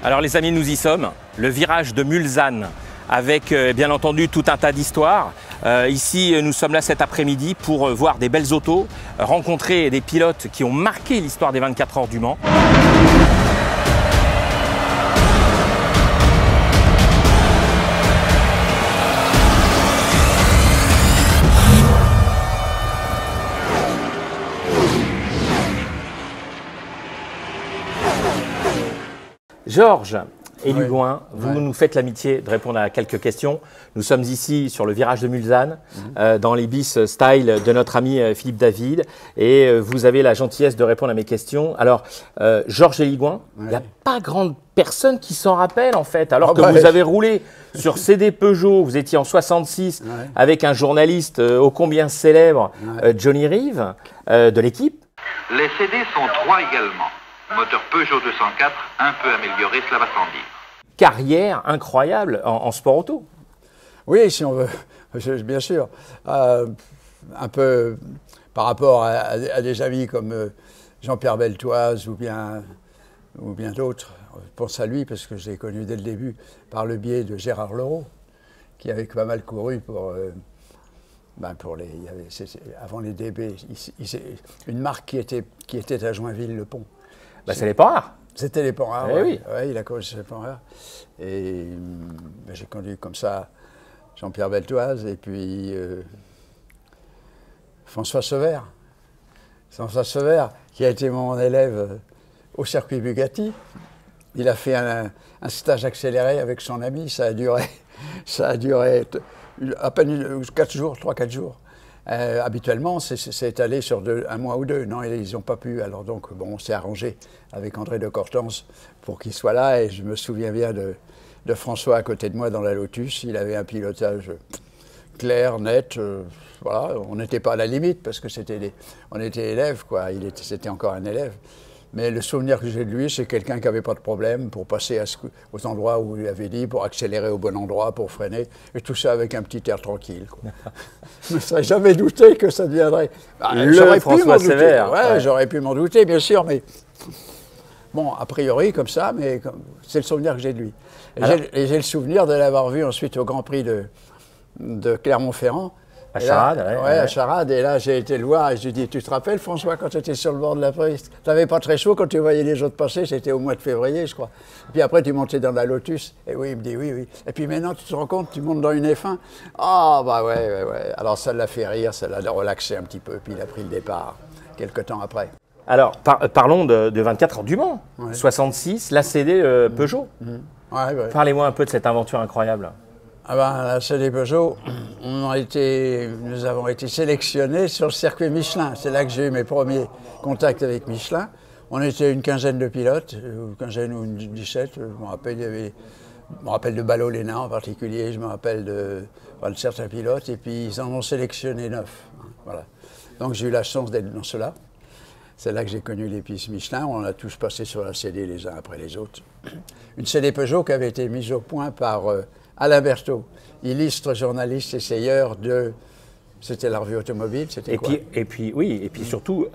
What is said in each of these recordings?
Alors les amis, nous y sommes, le virage de Mulsanne avec bien entendu tout un tas d'histoires. Ici, nous sommes là cet après-midi pour voir des belles autos, rencontrer des pilotes qui ont marqué l'histoire des 24 heures du Mans. Georges et Lugoin, vous nous faites l'amitié de répondre à quelques questions. Nous sommes ici sur le virage de Mulsanne, dans les bis style de notre ami Philippe David, et vous avez la gentillesse de répondre à mes questions. Alors, Georges et Lugoin, il n'y a pas grande personne qui s'en rappelle en fait, alors que vous avez roulé sur CD Peugeot, vous étiez en 66 avec un journaliste ô combien célèbre, Johnny Reeve, de l'équipe. Les CD sont 3 également. Moteur Peugeot 204, un peu amélioré, cela va sans dire. Carrière incroyable en sport auto. Oui, si on veut, bien sûr. Un peu par rapport à des amis comme Jean-Pierre Beltoise ou bien d'autres. Je pense à lui parce que je l'ai connu dès le début par le biais de Gérard Leroux, qui avait pas mal couru pour les, avant les DB. Une marque qui était à Joinville-le-Pont. C'est les Panhard. C'était les Panhard, oui. Ouais, il a couru chez les Panhard. Et j'ai conduit comme ça Jean-Pierre Beltoise et puis François Sever. François Sever, qui a été mon élève au circuit Bugatti. Il a fait un stage accéléré avec son ami. Ça a duré à peine 3-4 jours. Habituellement, c'est allé sur un mois ou deux. Non, ils n'ont pas pu. Alors donc, bon, on s'est arrangé avec André de Cortance pour qu'il soit là. Et je me souviens bien de François à côté de moi dans la Lotus. Il avait un pilotage clair, net. Voilà, on n'était pas à la limite parce que on était élèves, quoi. C'était encore un élève. Mais le souvenir que j'ai de lui, c'est quelqu'un qui n'avait pas de problème pour passer aux endroits où il avait dit, pour accélérer au bon endroit, pour freiner, et tout ça avec un petit air tranquille. Je ne serais jamais douté que ça deviendrait... Le François Sever. Ouais, j'aurais pu m'en douter, bien sûr, mais... Bon, a priori, comme ça, mais c'est le souvenir que j'ai de lui. Et j'ai le souvenir de l'avoir vu ensuite au Grand Prix de Clermont-Ferrand. À Charade, à Charade. Et là, j'ai été le voir et je lui ai dit, tu te rappelles, François, quand tu étais sur le bord de la piste, tu n'avais pas très chaud quand tu voyais les autres passer, c'était au mois de février, je crois. Puis après, tu montais dans la Lotus. Et oui, il me dit, oui. Et puis maintenant, tu te rends compte, tu montes dans une F1. Ah, bah ouais. Alors ça l'a fait rire, ça l'a relaxé un petit peu. Puis il a pris le départ, quelques temps après. Alors, parlons de 24 heures du Mans. 66, la CD Peugeot. Parlez-moi un peu de cette aventure incroyable. La CD Peugeot, nous avons été sélectionnés sur le circuit Michelin. C'est là que j'ai eu mes premiers contacts avec Michelin. On était une quinzaine de pilotes, une quinzaine ou une 17. Je me rappelle de Ballot-Léna en particulier, je me rappelle de certains pilotes. Et puis ils en ont sélectionné 9. Voilà. Donc j'ai eu la chance d'être dans cela. C'est là que j'ai connu les pistes Michelin. On a tous passé sur la CD les uns après les autres. Une CD Peugeot qui avait été mise au point par Alain Berthaud, illustre journaliste essayeur de... C'était la revue automobile, c'était quoi ? Et puis surtout,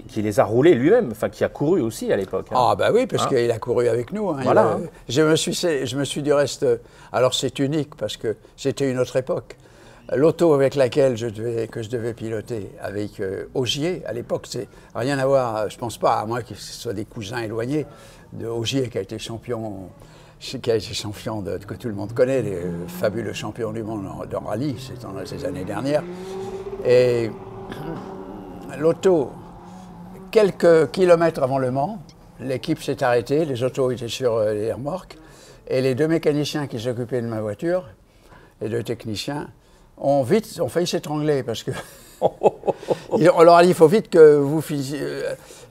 qui les a roulés lui-même, enfin qui a couru aussi à l'époque. Ah bah oui, parce qu'il a couru avec nous. Voilà. Je me suis du reste... Alors c'est unique, parce que c'était une autre époque. L'auto avec laquelle je devais piloter, avec Ogier, à l'époque, c'est rien à voir, je pense pas, à moins que ce soit des cousins éloignés, de Ogier qui a été champion... que tout le monde connaît, les fabuleux champions du monde de rallye, c'est dans ces années dernières. Et l'auto, quelques kilomètres avant Le Mans, l'équipe s'est arrêtée, les autos étaient sur les remorques, et les deux mécaniciens qui s'occupaient de ma voiture, les deux techniciens, ont failli s'étrangler parce que on leur a dit, il faut vite que vous finissiez.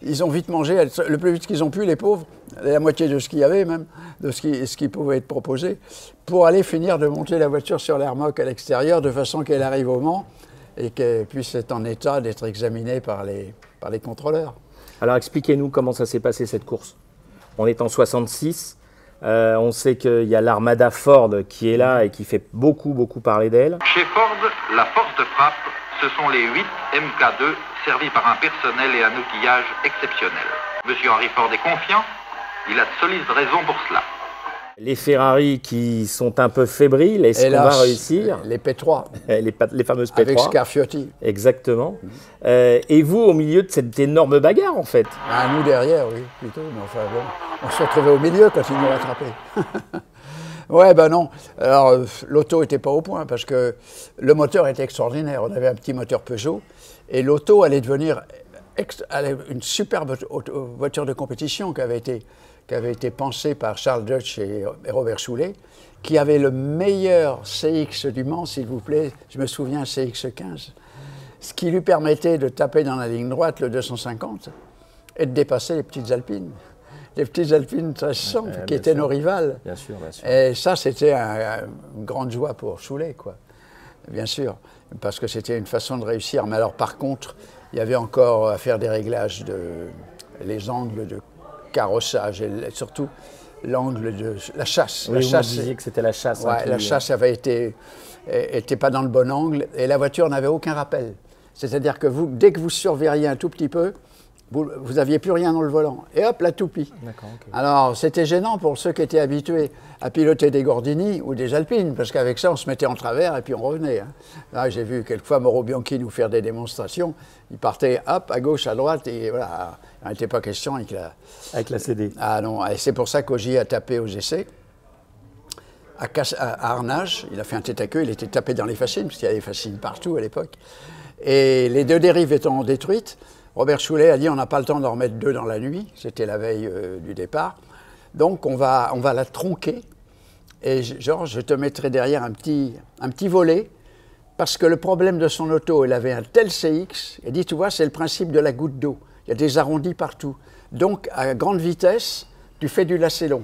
Ils ont vite mangé, le plus vite qu'ils ont pu, les pauvres, la moitié de ce qu'il y avait même, de ce qui pouvait être proposé, pour aller finir de monter la voiture sur la remorque à l'extérieur de façon qu'elle arrive au Mans et qu'elle puisse être en état d'être examinée par les contrôleurs. Alors expliquez-nous comment ça s'est passé cette course. On est en 66. On sait qu'il y a l'armada Ford qui est là et qui fait beaucoup parler d'elle. Chez Ford, la force de frappe, ce sont les 8 MK2 servis par un personnel et un outillage exceptionnel. Monsieur Henry Ford est confiant, il a de solides raisons pour cela. Les Ferrari qui sont un peu fébriles, est-ce qu'on va réussir? Les P3. Les fameuses P3. Avec Scarfiotti. Exactement. Et vous, au milieu de cette énorme bagarre, en fait? Ah, nous derrière, oui, plutôt. Mais enfin, bon, on se retrouvait au milieu quand ils nous rattrapaient. Ouais, ben non. Alors, l'auto n'était pas au point parce que le moteur était extraordinaire. On avait un petit moteur Peugeot et l'auto allait devenir une superbe voiture de compétition qui avait été pensée par Charles Deutsch et Robert Soulet, qui avait le meilleur CX du Mans, s'il vous plaît. Je me souviens, CX15, ce qui lui permettait de taper dans la ligne droite le 250 et de dépasser les petites Alpines. Les petites Alpines 1300, qui étaient nos rivales. Bien sûr, bien sûr. Et ça, c'était une grande joie pour Soulet, quoi. Bien sûr, parce que c'était une façon de réussir. Mais alors, par contre, il y avait encore à faire des réglages les angles de carrossage et surtout l'angle de la chasse. Oui, la chasse, vous disiez que c'était la chasse. Ouais, la chasse avait était pas dans le bon angle et la voiture n'avait aucun rappel. C'est-à-dire que dès que vous surveilliez un tout petit peu, vous n'aviez plus rien dans le volant. Et hop, la toupie. Okay. Alors, c'était gênant pour ceux qui étaient habitués à piloter des Gordini ou des Alpines, parce qu'avec ça, on se mettait en travers et puis on revenait. Hein. Là, j'ai vu quelquefois Mauro Bianchi nous faire des démonstrations. Il partait, hop, à gauche, à droite, et voilà. Il n'était pas question avec la CD. Ah non, et c'est pour ça qu'Ogier a tapé aux essais. À Arnage, il a fait un tête à queue, il était tapé dans les fascines, parce qu'il y avait des fascines partout à l'époque. Et les deux dérives étant détruites, Robert Soulet a dit on n'a pas le temps d'en remettre deux dans la nuit, c'était la veille du départ, donc on va la tronquer et Georges, je te mettrai derrière un petit volet parce que le problème de son auto, il avait un tel CX, il dit tu vois c'est le principe de la goutte d'eau, il y a des arrondis partout, donc à grande vitesse tu fais du lacet long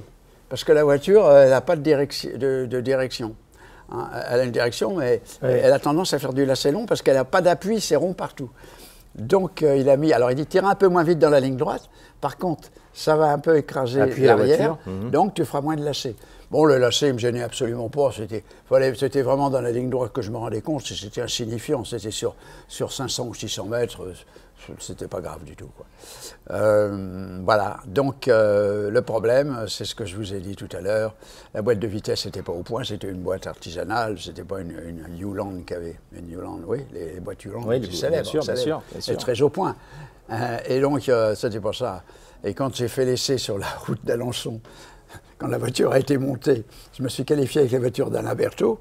parce que la voiture elle n'a pas de direction. Hein, elle a une direction mais elle a tendance à faire du lacet long parce qu'elle n'a pas d'appui, c'est rond partout. Donc il dit tire un peu moins vite dans la ligne droite, par contre ça va un peu écraser l'arrière, donc tu feras moins de lacet. Bon, le lacet ne me gênait absolument pas, c'était vraiment dans la ligne droite que je me rendais compte, c'était insignifiant, c'était sur 500 ou 600 mètres, c'était pas grave du tout, quoi. Voilà, donc le problème, c'est ce que je vous ai dit tout à l'heure, la boîte de vitesse n'était pas au point, c'était une boîte artisanale, c'était pas une Hewland qui avait, une Hewland, oui, les boîtes Hewland, c'est célèbre, bien sûr. C'est très au point. Et donc, c'était pas ça. Et quand j'ai fait l'essai sur la route d'Alençon, quand la voiture a été montée, je me suis qualifié avec la voiture d'Alain Berthaud,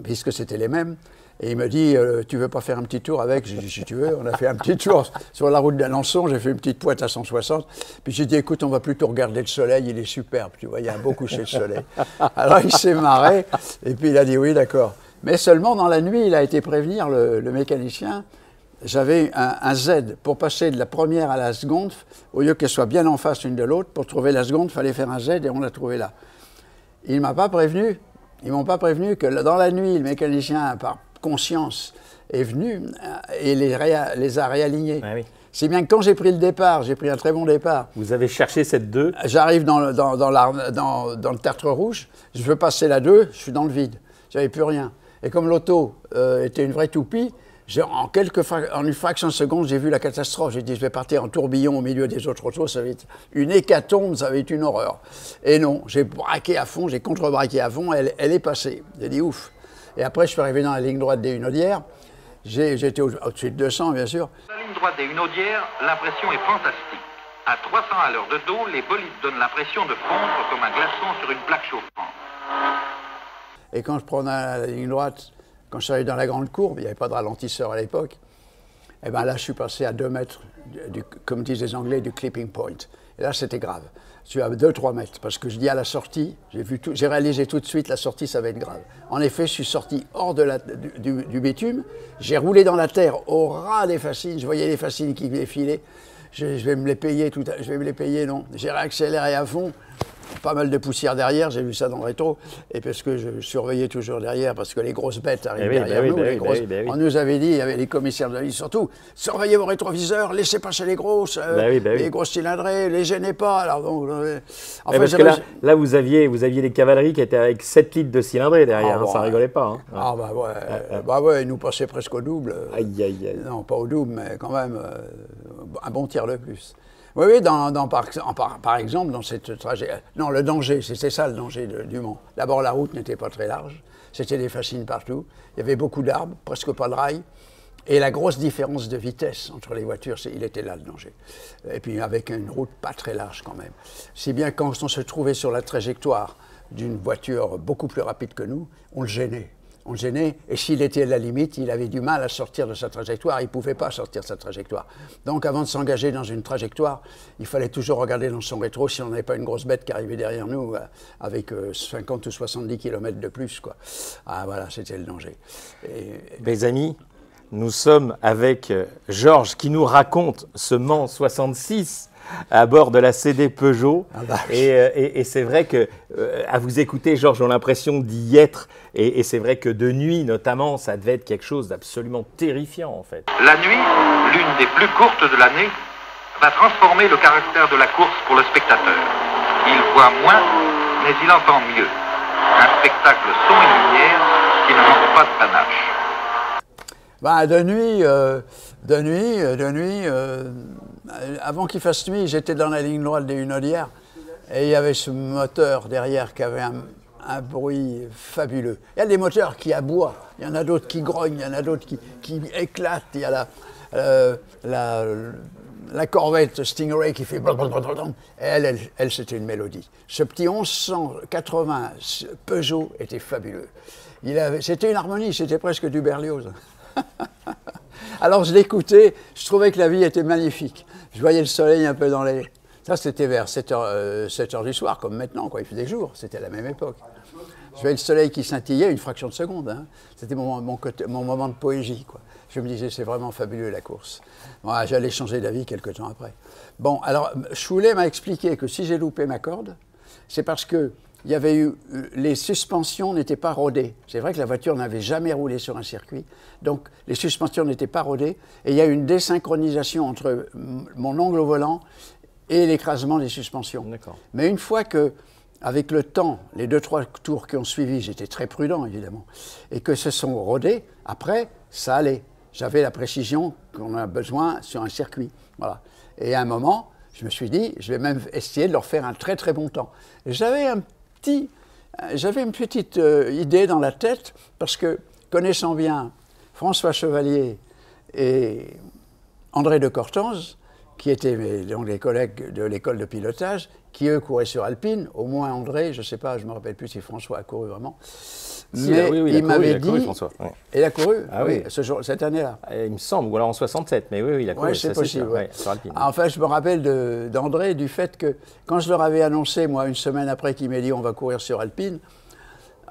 puisque c'était les mêmes. Et il me dit, tu veux pas faire un petit tour avec? J'ai dit, si tu veux. On a fait un petit tour sur la route d'Alençon, j'ai fait une petite pointe à 160. Puis j'ai dit, écoute, on va plutôt regarder le soleil, il est superbe, tu vois, il y a un beau coucher de soleil. Alors il s'est marré, et puis il a dit, oui, d'accord. Mais seulement dans la nuit, il a été prévenir le mécanicien. J'avais un Z pour passer de la première à la seconde, au lieu qu'elles soient bien en face l'une de l'autre. Pour trouver la seconde, il fallait faire un Z et on l'a trouvé là. Il ne m'a pas prévenu, ils ne m'ont pas prévenu que dans la nuit, le mécanicien, par conscience, est venu et les a réalignés. Ah oui. C'est bien que quand j'ai pris le départ, j'ai pris un très bon départ. Vous avez cherché cette 2. J'arrive dans le tertre rouge, je veux passer la 2, je suis dans le vide. J'avais plus rien. Et comme l'auto était une vraie toupie, en une fraction de seconde, j'ai vu la catastrophe. J'ai dit, je vais partir en tourbillon au milieu des autres autos, ça va être une hécatombe, ça va être une horreur. Et non, j'ai braqué à fond, j'ai contre-braqué à fond, elle est passée. J'ai dit, ouf. Et après, je suis arrivé dans la ligne droite des Hunaudières. J'étais au-dessus de 200, bien sûr. Dans la ligne droite des Hunaudières, l'impression est fantastique. À 300 à l'heure de dos, les bolides donnent l'impression de fondre comme un glaçon sur une plaque chauffante. Et quand je prenais la ligne droite, quand je suis arrivé dans la grande courbe, il n'y avait pas de ralentisseur à l'époque, et bien là, je suis passé à 2 mètres, comme disent les Anglais, du clipping point. Et là, c'était grave. Je suis à 2-3 mètres, parce que je dis à la sortie, j'ai réalisé tout de suite, la sortie, ça va être grave. En effet, je suis sorti hors du bitume, j'ai roulé dans la terre au ras des fascines, je voyais les fascines qui défilaient, je vais me les payer, non. J'ai réaccéléré à fond. Pas mal de poussière derrière, j'ai vu ça dans le rétro, et parce que je surveillais toujours derrière, parce que les grosses bêtes arrivent derrière nous. On nous avait dit, il y avait les commissaires nous avaient dit surtout, surveillez vos rétroviseurs, laissez passer les grosses, les grosses cylindrées, les gênez pas. Alors donc, parce que là vous aviez les cavaleries qui étaient avec 7 litres de cylindrée derrière, ça rigolait pas. Hein. Ah bah ouais, ils nous passaient presque au double. Aïe. Non, pas au double, mais quand même un bon tiers de plus. Oui, oui, par exemple, dans cette trajet... Non, le danger, c'était ça le danger du Mans. D'abord, la route n'était pas très large, c'était des fascines partout, il y avait beaucoup d'arbres, presque pas de rails, et la grosse différence de vitesse entre les voitures, il était là le danger. Et puis avec une route pas très large quand même. Si bien quand on se trouvait sur la trajectoire d'une voiture beaucoup plus rapide que nous, on le gênait. On le gênait, et s'il était à la limite, il avait du mal à sortir de sa trajectoire, il ne pouvait pas sortir de sa trajectoire. Donc avant de s'engager dans une trajectoire, il fallait toujours regarder dans son rétro si on n'avait pas une grosse bête qui arrivait derrière nous avec 50 ou 70 km de plus, quoi. Ah voilà, c'était le danger. Mes amis, nous sommes avec Georges qui nous raconte ce Mans 66 à bord de la CD Peugeot. Ah bah. Et c'est vrai que, à vous écouter, Georges, j'ai l'impression d'y être. Et c'est vrai que de nuit, notamment, ça devait être quelque chose d'absolument terrifiant, en fait. La nuit, l'une des plus courtes de l'année, va transformer le caractère de la course pour le spectateur. Il voit moins, mais il entend mieux. Un spectacle son et lumière qui ne manque pas de panache. Ben, de nuit, avant qu'il fasse nuit, j'étais dans la ligne droite des Hunaudières et il y avait ce moteur derrière qui avait un bruit fabuleux. Il y a des moteurs qui aboient, il y en a d'autres qui grognent, il y en a d'autres qui éclatent. Il y a la Corvette Stingray qui fait blablabla. Elle c'était une mélodie. Ce petit 1180 Peugeot était fabuleux. C'était une harmonie, c'était presque du Berlioz. Alors je l'écoutais, je trouvais que la vie était magnifique. Je voyais le soleil un peu dans les... Ça c'était vers 7 heures du soir, comme maintenant, quoi. Il faisait jour, c'était à la même époque. Je voyais le soleil qui scintillait une fraction de seconde. Hein. C'était mon moment de poésie, quoi. Je me disais, c'est vraiment fabuleux la course. Bon, j'allais changer d'avis quelques temps après. Bon, alors Choulet m'a expliqué que si j'ai loupé ma corde, c'est parce que il y avait eu, les suspensions n'étaient pas rodées. C'est vrai que la voiture n'avait jamais roulé sur un circuit, donc les suspensions n'étaient pas rodées, et il y a eu une désynchronisation entre mon ongle au volant et l'écrasement des suspensions. Mais une fois que, avec le temps, les 2-3 tours qui ont suivi, j'étais très prudent évidemment, et que se sont rodés, après, ça allait. J'avais la précision qu'on a besoin sur un circuit. Voilà. Et à un moment, je me suis dit, je vais même essayer de leur faire un très très bon temps. J'avais une petite idée dans la tête, parce que, connaissant bien François Chevalier et André de Cortange, qui étaient donc les collègues de l'école de pilotage, qui eux couraient sur Alpine, au moins André, je ne sais pas, je ne me rappelle plus si François a couru vraiment. Mais oui, il m'avait dit... François. Oui. Et il a couru, ah, oui. cette année-là. Il me semble, ou alors en 67, mais oui, il a couru. Oui, c'est possible. Ouais, sur Alpine. Enfin, je me rappelle d'André, du fait que quand je leur avais annoncé, moi, une semaine après qu'il m'ait dit on va courir sur Alpine,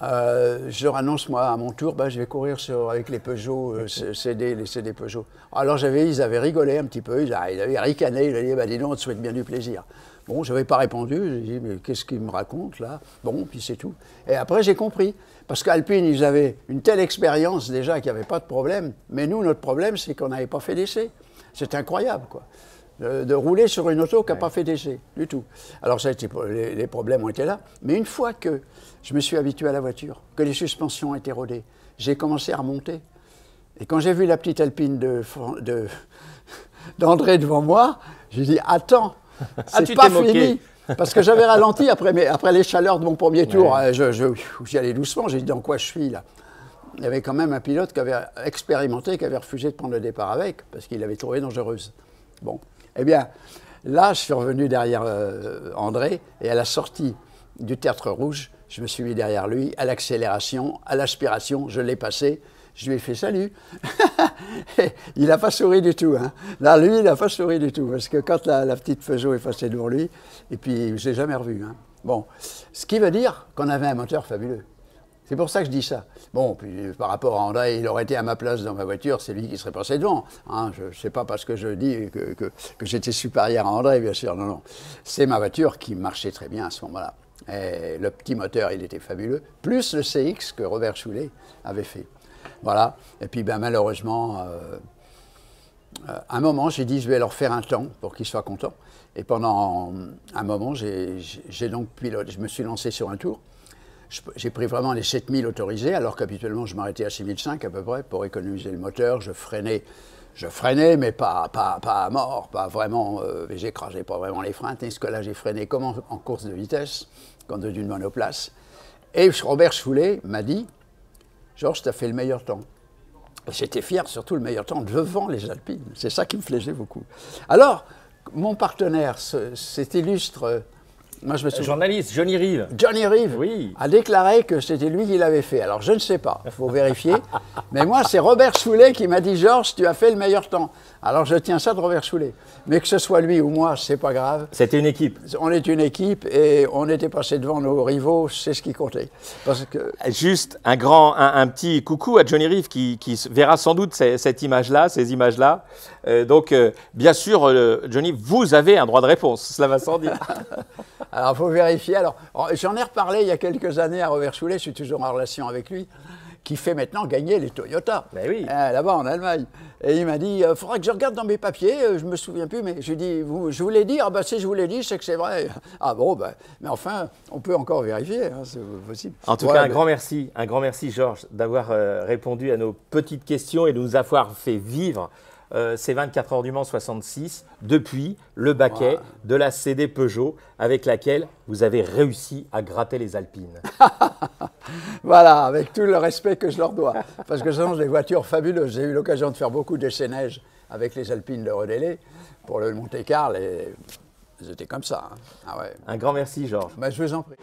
je leur annonce, moi, à mon tour, je vais courir avec les Peugeot, les CD Peugeot. Alors ils avaient rigolé un petit peu, ils avaient ricané, ils avaient dit, dis donc, on te souhaite bien du plaisir. Bon, je n'avais pas répondu, j'ai dit, mais qu'est-ce qu'il me raconte là? Bon, puis c'est tout. Et après, j'ai compris. Parce qu'Alpine, ils avaient une telle expérience déjà qu'il n'y avait pas de problème. Mais nous, notre problème, c'est qu'on n'avait pas fait d'essai. C'est incroyable, quoi. De rouler sur une auto qui n'a pas fait d'essai, du tout. Alors, ça a été, les problèmes ont été là. Mais une fois que je me suis habitué à la voiture, que les suspensions étaient rodées, j'ai commencé à remonter. Et quand j'ai vu la petite Alpine d'André devant moi, j'ai dit, attends, c'est pas fini. Parce que j'avais ralenti après les chaleurs de mon premier tour. Ouais. J'y allais doucement, j'ai dit dans quoi je suis là. Il y avait quand même un pilote qui avait expérimenté, qui avait refusé de prendre le départ avec, parce qu'il l'avait trouvée dangereuse. Bon, eh bien, là, je suis revenu derrière André, et à la sortie du tertre rouge, je me suis mis derrière lui, à l'accélération, à l'aspiration, je l'ai passé. Je lui ai fait salut. Il n'a pas souri du tout. Hein. Là, lui, il n'a pas souri du tout. Parce que quand la petite Peugeot est passée devant lui, et puis je ne l'ai jamais revu. Hein. Bon, ce qui veut dire qu'on avait un moteur fabuleux. C'est pour ça que je dis ça. Bon, puis par rapport à André, il aurait été à ma place dans ma voiture, c'est lui qui serait passé devant. Hein. Je ne sais pas parce que je dis que j'étais supérieur à André, bien sûr. Non, non. C'est ma voiture qui marchait très bien à ce moment-là. Et le petit moteur, il était fabuleux. Plus le CX que Robert Choulet avait fait. Voilà, et puis malheureusement, à un moment, j'ai dit je vais leur faire un temps pour qu'ils soient contents. Et pendant un moment, j'ai donc piloté, je me suis lancé sur un tour. J'ai pris vraiment les 7000 autorisés, alors qu'habituellement je m'arrêtais à 6005 à peu près pour économiser le moteur. Je freinais Je freinais, mais pas à mort, pas vraiment. J'écrasais pas vraiment les freins, tandis que là, j'ai freiné comme en course de vitesse, comme dans une monoplace. Et Robert Choulet m'a dit, Georges, tu as fait le meilleur temps. J'étais fier, surtout le meilleur temps devant les Alpines. C'est ça qui me plaisait beaucoup. Alors, mon partenaire, cet illustre... Moi, je me souviens, journaliste, Johnny Reeve. Johnny Reeve oui. a déclaré que c'était lui qui l'avait fait. Alors, je ne sais pas, il faut vérifier. Mais moi, c'est Robert Choulet qui m'a dit « Georges, tu as fait le meilleur temps ». Alors, je tiens ça de Robert Choulet. Mais que ce soit lui ou moi, c'est pas grave. C'était une équipe. On est une équipe et on était passé devant nos rivaux, c'est ce qui comptait. Parce que... Juste un petit coucou à Johnny Reeve qui verra sans doute cette image-là, ces images-là. Donc, bien sûr, Johnny, vous avez un droit de réponse, cela va sans dire. Alors, il faut vérifier. Alors, j'en ai reparlé il y a quelques années à Robert Choulet, je suis toujours en relation avec lui, qui fait maintenant gagner les Toyota, oui. Là-bas en Allemagne. Et il m'a dit, il faudra que je regarde dans mes papiers, je ne me souviens plus, mais je lui ai dit, je vous l'ai dit, ah ben si je vous l'ai dit, c'est que c'est vrai. Ah bon, ben, mais enfin, on peut encore vérifier, hein, c'est possible. En tout cas, un grand merci Georges, d'avoir répondu à nos petites questions et de nous avoir fait vivre ces 24 heures du Mans 66 depuis le baquet de la CD Peugeot avec laquelle vous avez réussi à gratter les Alpines. Voilà, avec tout le respect que je leur dois. Parce que ce sont des voitures fabuleuses. J'ai eu l'occasion de faire beaucoup d'essais neige avec les Alpines de Redélé pour le Monte-Carlo et c'était comme ça. Hein. Ah ouais. Un grand merci Georges. Ben, je vous en prie.